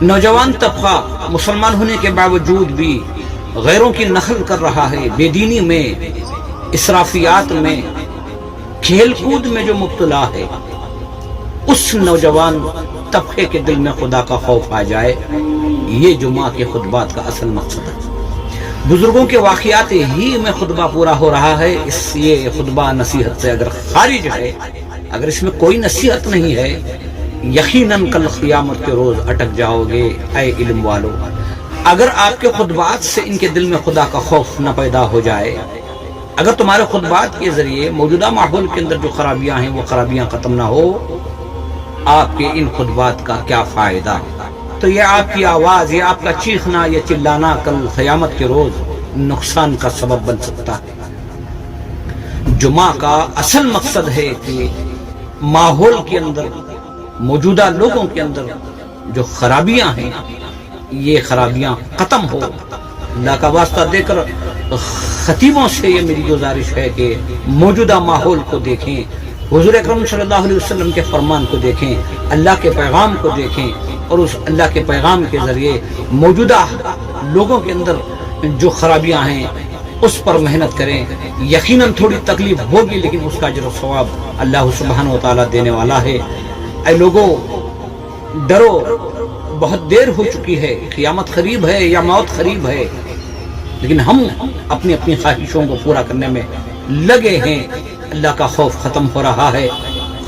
नौजवान तबका मुसलमान होने के बावजूद भी गैरों की नकल कर रहा है, बेदीनी में, इसराफियात में, खेल कूद में जो मुब्तला है, उस नौजवान तबके के दिल में खुदा का खौफ आ जाए। ये जुमा के खुतबात का असल मकसद है। बुजुर्गों के वाक़ियात ही में खुतबा पूरा हो रहा है। इस ये खुतबा नसीहत से अगर खारिज है, अगर इसमें कोई नसीहत नहीं है, यकीनन कल क़ियामत के रोज अटक जाओगे ऐ इल्म वालों। अगर आपके खुतबात से इनके दिल में खुदा का खौफ न पैदा हो जाए, अगर तुम्हारे खुतबात के जरिए मौजूदा माहौल के अंदर जो खराबियां हैं वो खराबियां खत्म ना हो, आपके इन खुतबात का क्या फायदा। तो ये आपकी आवाज, ये आपका चीखना, ये चिल्लाना कल क़यामत के रोज नुकसान का सबब बन सकता है। जुमा का असल मकसद है कि माहौल के अंदर, मौजूदा लोगों के अंदर जो खराबियां हैं, ये खराबियां खत्म हो। अल्लाह का वास्ता देकर खतीबों से ये मेरी गुजारिश है कि मौजूदा माहौल को देखें, हुजूर अकरम सल्लल्लाहु अलैहि वसल्लम के फरमान को देखें, अल्लाह के पैगाम को देखें और उस अल्लाह के पैगाम के जरिए मौजूदा लोगों के अंदर जो खराबियां हैं उस पर मेहनत करें। यकीनन थोड़ी तकलीफ होगी, लेकिन उसका अजर और सवाब अल्लाह सुब्हानहू व तआला देने वाला है। ऐ लोगों, डरो, बहुत देर हो चुकी है, क़यामत करीब है या मौत करीब है, लेकिन हम अपनी अपनी ख्वाहिशों को पूरा करने में लगे हैं। अल्लाह का खौफ खत्म हो रहा है,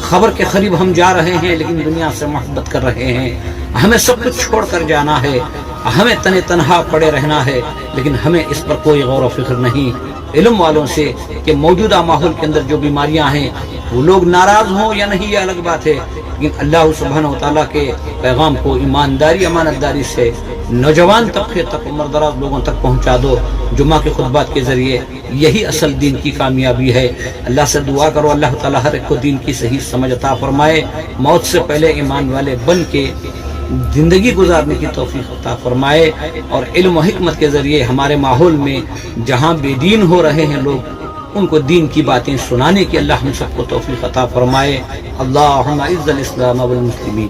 खबर के करीब हम जा रहे हैं, लेकिन दुनिया से मोहब्बत कर रहे हैं। हमें सब कुछ छोड़ कर जाना है, हमें तने तनहा पड़े रहना है, लेकिन हमें इस पर कोई गौर व फिक्र नहीं। इल्म वालों से कि मौजूदा माहौल के अंदर जो बीमारियां हैं, वो लोग नाराज हों या नहीं, ये अलग बात है, लेकिन अल्लाह सुब्हानहू व तआला के पैगाम को ईमानदारी, अमानतदारी से नौजवान तबके तक, उम्रदराज लोगों तक पहुंचा दो। जुमा के खुतबात के जरिए यही असल दीन की कामयाबी है। अल्लाह से दुआ करो, अल्लाह ताला हर एक को दीन की सही समझ अता फरमाए, मौत से पहले ईमान वाले बन के जिंदगी गुजारने की तौफीक अता फरमाए, और इल्म और हिकमत के जरिए हमारे माहौल में जहाँ बेदीन हो रहे हैं लोग, उनको दीन की बातें सुनाने की अल्लाह हम सबको तौफीक अता फरमाए। अल्लाहुम्मा इज़्ज़िल इस्लाम वल मुस्लिमीन।